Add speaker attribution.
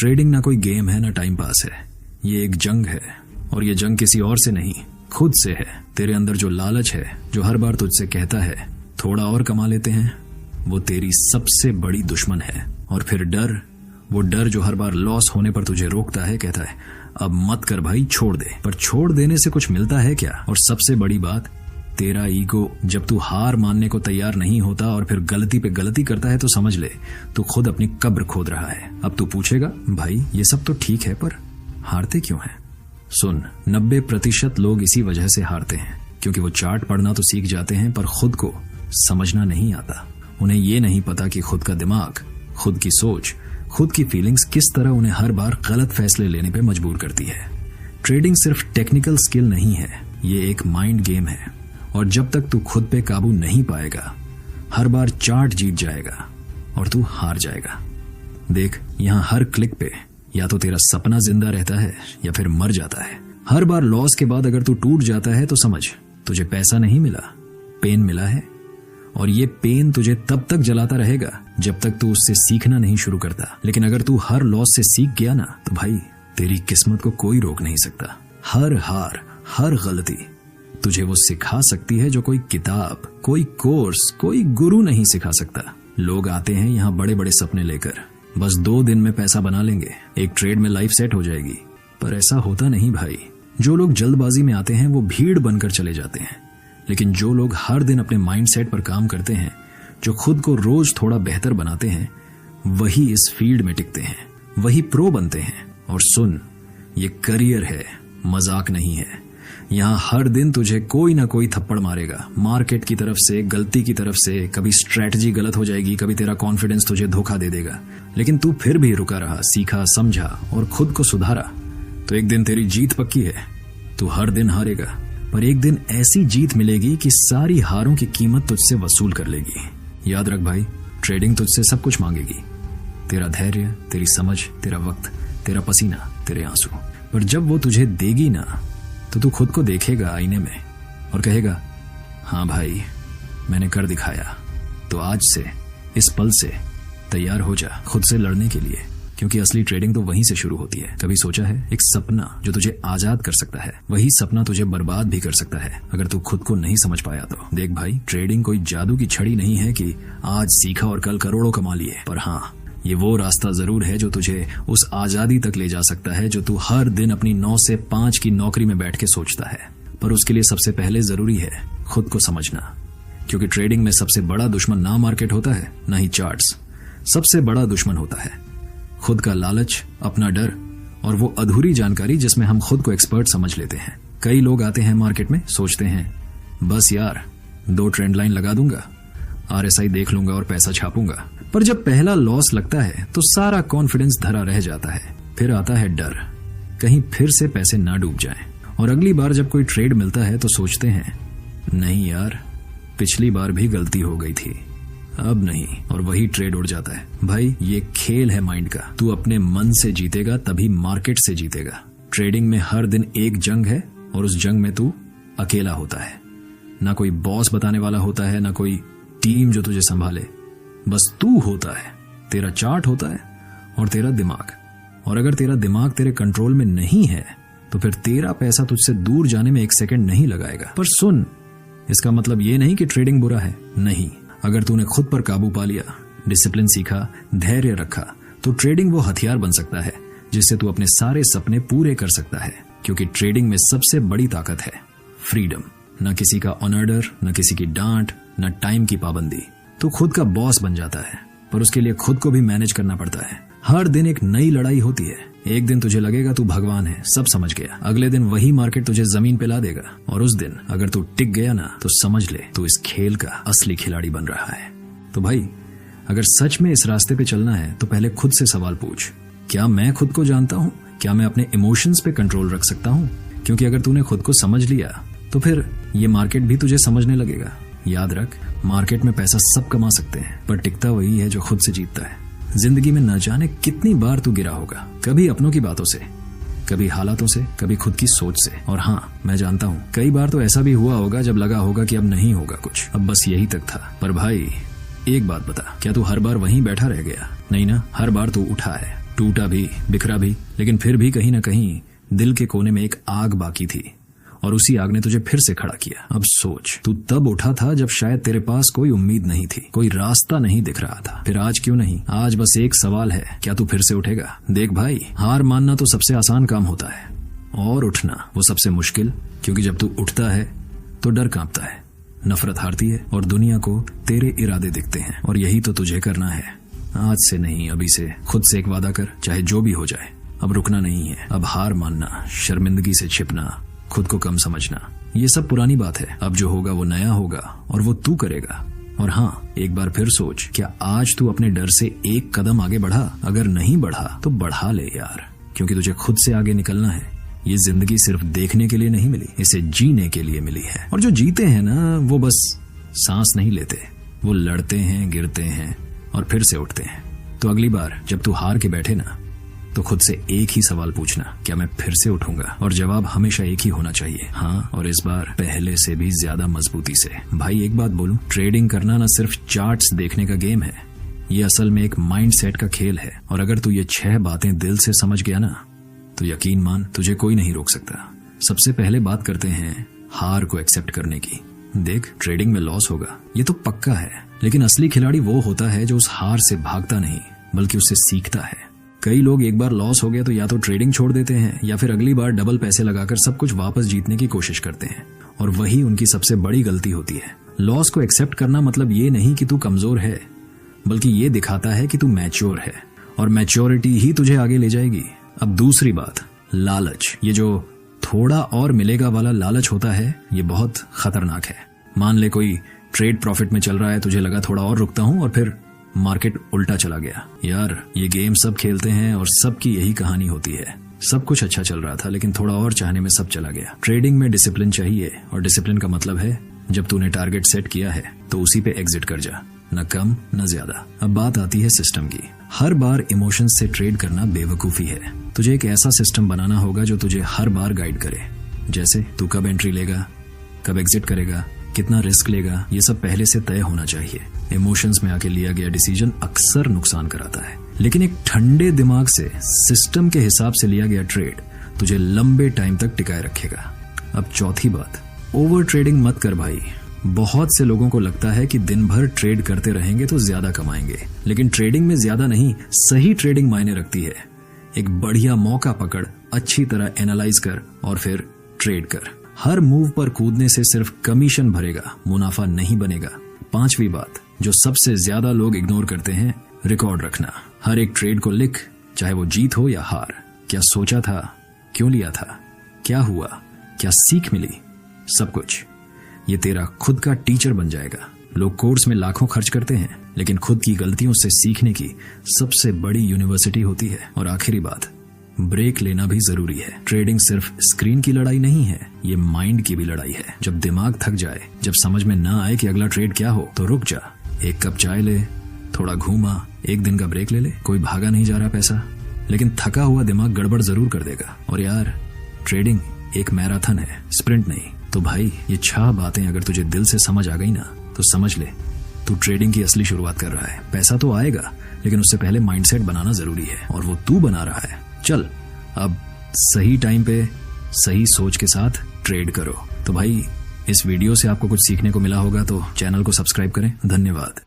Speaker 1: Trading ना कोई game है ना टाइम पास है, ये एक जंग है। और ये जंग किसी और से नहीं, खुद से है। तेरे अंदर जो लालच है, जो हर बार तुझसे कहता है थोड़ा और कमा लेते हैं, वो तेरी सबसे बड़ी दुश्मन है। और फिर डर, वो डर जो हर बार लॉस होने पर तुझे रोकता है, कहता है अब मत कर भाई, छोड़ दे। पर छोड़ देने से कुछ मिलता है क्या? और सबसे बड़ी बात, तेरा ईगो जब तू हार मानने को तैयार नहीं होता और फिर गलती पे गलती करता है तो समझ ले तू खुद अपनी कब्र खोद रहा है। अब तू पूछेगा भाई ये सब तो ठीक है पर हारते क्यों हैं? सुन, 90% लोग इसी वजह से हारते हैं क्योंकि वो चार्ट पढ़ना तो सीख जाते हैं पर खुद को समझना नहीं आता। उन्हें ये नहीं पता कि खुद का दिमाग, खुद की सोच, खुद की फीलिंग्स किस तरह उन्हें हर बार गलत फैसले लेने पे मजबूर करती है। ट्रेडिंग सिर्फ टेक्निकल स्किल नहीं है, ये एक माइंड गेम है। और जब तक तू खुद पे काबू नहीं पाएगा, हर बार चार्ट जीत जाएगा और तू हार जाएगा। देख, यहाँ हर क्लिक पे या तो तेरा सपना जिंदा रहता है या फिर मर जाता है। हर बार लॉस के बाद अगर तू टूट जाता है तो समझ तुझे पैसा नहीं मिला, पेन मिला है। और ये पेन तुझे तब तक जलाता रहेगा जब तक तू उससे सीखना नहीं शुरू करता। लेकिन अगर तू हर लॉस से सीख गया ना तो भाई तेरी किस्मत को कोई रोक नहीं सकता। हर हार, हर गलती तुझे वो सिखा सकती है जो कोई किताब, कोई कोर्स, कोई गुरु नहीं सिखा सकता। लोग आते हैं यहाँ बड़े बड़े सपने लेकर, बस 2 दिन में पैसा बना लेंगे, एक ट्रेड में लाइफ सेट हो जाएगी। पर ऐसा होता नहीं भाई। जो लोग जल्दबाजी में आते हैं वो भीड़ बनकर चले जाते हैं। लेकिन जो लोग हर दिन अपने माइंडसेट पर काम करते हैं, जो खुद को रोज थोड़ा बेहतर बनाते हैं, वही इस फील्ड में टिकते हैं, वही प्रो बनते हैं। और सुन, ये करियर है, मजाक नहीं है। यहाँ हर दिन तुझे कोई ना कोई थप्पड़ मारेगा, मार्केट की तरफ से, गलती की तरफ से। कभी स्ट्रेटजी गलत हो जाएगी, कभी तेरा कॉन्फिडेंस तुझे धोखा दे देगा। लेकिन तू फिर भी रुका रहा, सीखा, समझा और खुद को सुधारा, तो एक दिन तेरी जीत पक्की है। तू हर दिन हारेगा, पर एक दिन ऐसी जीत मिलेगी कि सारी हारों की कीमत तुझसे वसूल कर लेगी। याद रख भाई, ट्रेडिंग तुझसे सब कुछ मांगेगी, तेरा धैर्य, तेरी समझ, तेरा वक्त, तेरा पसीना, तेरे आंसू। पर जब वो तुझे देगी ना तो तू खुद को देखेगा आईने में और कहेगा हाँ भाई, मैंने कर दिखाया। तो आज से, इस पल से तैयार हो जा खुद से लड़ने के लिए, क्योंकि असली ट्रेडिंग तो वहीं से शुरू होती है। कभी सोचा है, एक सपना जो तुझे आजाद कर सकता है, वही सपना तुझे बर्बाद भी कर सकता है अगर तू खुद को नहीं समझ पाया तो। देख भाई, ट्रेडिंग कोई जादू की छड़ी नहीं है कि आज सीखा और कल करोड़ों कमा लिए। पर हाँ, ये वो रास्ता जरूर है जो तुझे उस आजादी तक ले जा सकता है जो तू हर दिन अपनी 9 से 5 की नौकरी में बैठ के सोचता है। पर उसके लिए सबसे पहले जरूरी है खुद को समझना, क्योंकि ट्रेडिंग में सबसे बड़ा दुश्मन ना मार्केट होता है, ना ही चार्ट्स। सबसे बड़ा दुश्मन होता है खुद का लालच, अपना डर और वो अधूरी जानकारी जिसमें हम खुद को एक्सपर्ट समझ लेते हैं। कई लोग आते हैं मार्केट में, सोचते हैं बस यार 2 ट्रेंड लाइन लगा दूंगा, RSI देख लूंगा और पैसा छापूंगा। पर जब पहला लॉस लगता है तो सारा कॉन्फिडेंस धरा रह जाता है। फिर आता है डर, कहीं फिर से पैसे ना डूब जाएं। और अगली बार जब कोई ट्रेड मिलता है तो सोचते हैं नहीं यार, पिछली बार भी गलती हो गई थी, अब नहीं, और वही ट्रेड उड़ जाता है। भाई, ये खेल है माइंड का। तू अपने मन से जीतेगा तभी मार्केट से जीतेगा। ट्रेडिंग में हर दिन एक जंग है और उस जंग में तू अकेला होता है। ना कोई बॉस बताने वाला होता है, ना कोई टीम जो तुझे संभाले, बस तू होता है, तेरा चार्ट होता है और तेरा दिमाग। और अगर तेरा दिमाग तेरे कंट्रोल में नहीं है तो फिर तेरा पैसा तुझसे दूर जाने में 1 सेकंड नहीं लगाएगा। पर सुन, इसका मतलब ये नहीं कि ट्रेडिंग बुरा है, नहीं। अगर तूने खुद पर काबू पा लिया, डिसिप्लिन सीखा, धैर्य रखा, तो ट्रेडिंग वो हथियार बन सकता है जिससे तू अपने सारे सपने पूरे कर सकता है। क्योंकि ट्रेडिंग में सबसे बड़ी ताकत है फ्रीडम। न किसी का ऑर्डर, न किसी की डांट, न टाइम की पाबंदी। तू खुद का बॉस बन जाता है, पर उसके लिए खुद को भी मैनेज करना पड़ता है। हर दिन एक नई लड़ाई होती है। एक दिन तुझे लगेगा तू भगवान है, सब समझ गया। अगले दिन वही मार्केट तुझे जमीन पे ला देगा। और उस दिन अगर तू टिक गया ना तो समझ ले तू इस खेल का असली खिलाड़ी बन रहा है। तो भाई, अगर सच में इस रास्ते पे चलना है तो पहले खुद से सवाल पूछ, क्या मैं खुद को जानता हूँ? क्या मैं अपने इमोशंस पे कंट्रोल रख सकता हूँ? क्योंकि अगर तूने खुद को समझ लिया तो फिर ये मार्केट भी तुझे समझने लगेगा। याद रख, मार्केट में पैसा सब कमा सकते हैं, पर टिकता वही है जो खुद से जीतता है। जिंदगी में न जाने कितनी बार तू गिरा होगा, कभी अपनों की बातों से, कभी हालातों से, कभी खुद की सोच से। और हाँ, मैं जानता हूँ कई बार तो ऐसा भी हुआ होगा जब लगा होगा कि अब नहीं होगा कुछ, अब बस यही तक था। पर भाई, एक बात बता, क्या तू हर बार वहीं बैठा रह गया? नहीं ना, हर बार तू उठा है, टूटा भी, बिखरा भी, लेकिन फिर भी कहीं ना कहीं दिल के कोने में एक आग बाकी थी और उसी आग ने तुझे फिर से खड़ा किया। अब सोच, तू तब उठा था जब शायद तेरे पास कोई उम्मीद नहीं थी, कोई रास्ता नहीं दिख रहा था। फिर आज क्यों नहीं? आज बस एक सवाल है, क्या तू फिर से उठेगा? देख भाई, हार मानना तो सबसे आसान काम होता है और उठना वो सबसे मुश्किल, क्योंकि जब तू उठता है तो डर कांपता है, नफरत हारती है और दुनिया को तेरे इरादे दिखते हैं। और यही तो तुझे करना है। आज से नहीं, अभी से खुद से एक वादा कर, चाहे जो भी हो जाए। अब रुकना नहीं है, अब हार मानना, शर्मिंदगी से छिपना, खुद को कम समझना, ये सब पुरानी बात है। अब जो होगा वो नया होगा और वो तू करेगा। और हाँ, एक बार फिर सोच, क्या आज तू अपने डर से एक कदम आगे बढ़ा? अगर नहीं बढ़ा तो बढ़ा ले यार, क्योंकि तुझे खुद से आगे निकलना है। ये जिंदगी सिर्फ देखने के लिए नहीं मिली, इसे जीने के लिए मिली है। और जो जीते हैं ना, वो बस सांस नहीं लेते, वो लड़ते हैं, गिरते हैं और फिर से उठते हैं। तो अगली बार जब तू हार के बैठे ना, तो खुद से एक ही सवाल पूछना, क्या मैं फिर से उठूंगा? और जवाब हमेशा एक ही होना चाहिए, हाँ, और इस बार पहले से भी ज्यादा मजबूती से। भाई एक बात बोलूं, ट्रेडिंग करना ना सिर्फ चार्ट्स देखने का गेम है, ये असल में एक माइंड सेट का खेल है। और अगर तू ये 6 बातें दिल से समझ गया ना, तो यकीन मान, तुझे कोई नहीं रोक सकता। सबसे पहले बात करते हैं हार को एक्सेप्ट करने की। देख, ट्रेडिंग में लॉस होगा, ये तो पक्का है, लेकिन असली खिलाड़ी वो होता है जो उस हार से भागता नहीं, बल्कि उससे सीखता है। कई लोग एक बार लॉस हो गया तो या तो ट्रेडिंग छोड़ देते हैं या फिर अगली बार डबल पैसे लगाकर सब कुछ वापस जीतने की कोशिश करते हैं, और वही उनकी सबसे बड़ी गलती होती है। लॉस को एक्सेप्ट करना मतलब ये नहीं कि तू कमजोर है, बल्कि ये दिखाता है कि तू मैच्योर है, और मैच्योरिटी ही तुझे आगे ले जाएगी। अब दूसरी बात, लालच। ये जो थोड़ा और मिलेगा वाला लालच होता है, ये बहुत खतरनाक है। मान ले कोई ट्रेड प्रॉफिट में चल रहा है, तुझे लगा थोड़ा और रुकता हूं, और फिर मार्केट उल्टा चला गया। यार, ये गेम सब खेलते हैं और सबकी यही कहानी होती है। सब कुछ अच्छा चल रहा था, लेकिन थोड़ा और चाहने में सब चला गया। ट्रेडिंग में डिसिप्लिन चाहिए, और डिसिप्लिन का मतलब है जब तूने टारगेट सेट किया है तो उसी पे एग्जिट कर जा, न कम न ज्यादा। अब बात आती है सिस्टम की। हर बार इमोशंस से ट्रेड करना बेवकूफी है। तुझे एक ऐसा सिस्टम बनाना होगा जो तुझे हर बार गाइड करे। जैसे तू कब एंट्री लेगा, कब एग्जिट करेगा, कितना रिस्क लेगा, ये सब पहले से तय होना चाहिए। इमोशंस में आके लिया गया डिसीजन अक्सर नुकसान कराता है, लेकिन एक ठंडे दिमाग से सिस्टम के हिसाब से लिया गया ट्रेड तुझे लंबे टाइम तक टिकाए रखेगा। अब चौथी बात, ओवर ट्रेडिंग मत कर भाई। बहुत से लोगों को लगता है कि दिन भर ट्रेड करते रहेंगे तो ज्यादा कमाएंगे, लेकिन ट्रेडिंग में ज्यादा नहीं, सही ट्रेडिंग मायने रखती है। एक बढ़िया मौका पकड़, अच्छी तरह एनालाइज कर और फिर ट्रेड कर। हर मूव पर कूदने से सिर्फ कमीशन भरेगा, मुनाफा नहीं बनेगा। पांचवी बात, जो सबसे ज्यादा लोग इग्नोर करते हैं, रिकॉर्ड रखना। हर एक ट्रेड को लिख, चाहे वो जीत हो या हार। क्या सोचा था, क्यों लिया था, क्या हुआ, क्या सीख मिली, सब कुछ। ये तेरा खुद का टीचर बन जाएगा। लोग कोर्स में लाखों खर्च करते हैं, लेकिन खुद की गलतियों से सीखने की सबसे बड़ी यूनिवर्सिटी होती है। और आखिरी बात, ब्रेक लेना भी जरूरी है। ट्रेडिंग सिर्फ स्क्रीन की लड़ाई नहीं है, ये माइंड की भी लड़ाई है। जब दिमाग थक जाए, जब समझ में ना आए कि अगला ट्रेड क्या हो, तो रुक जा, एक कप चाय ले, थोड़ा घूमा, एक दिन का ब्रेक ले ले। कोई भागा नहीं जा रहा पैसा, लेकिन थका हुआ दिमाग गड़बड़ जरूर कर देगा। और यार, ट्रेडिंग एक मैराथन है, स्प्रिंट नहीं। तो भाई, ये 6 बातें अगर तुझे दिल से समझ आ गई ना, तो समझ ले तू ट्रेडिंग की असली शुरुआत कर रहा है। पैसा तो आएगा, लेकिन उससे पहले माइंडसेट बनाना जरूरी है, और वो तू बना रहा है। चल, अब सही टाइम पे सही सोच के साथ ट्रेड करो। तो भाई, इस वीडियो से आपको कुछ सीखने को मिला होगा तो चैनल को सब्सक्राइब करें। धन्यवाद।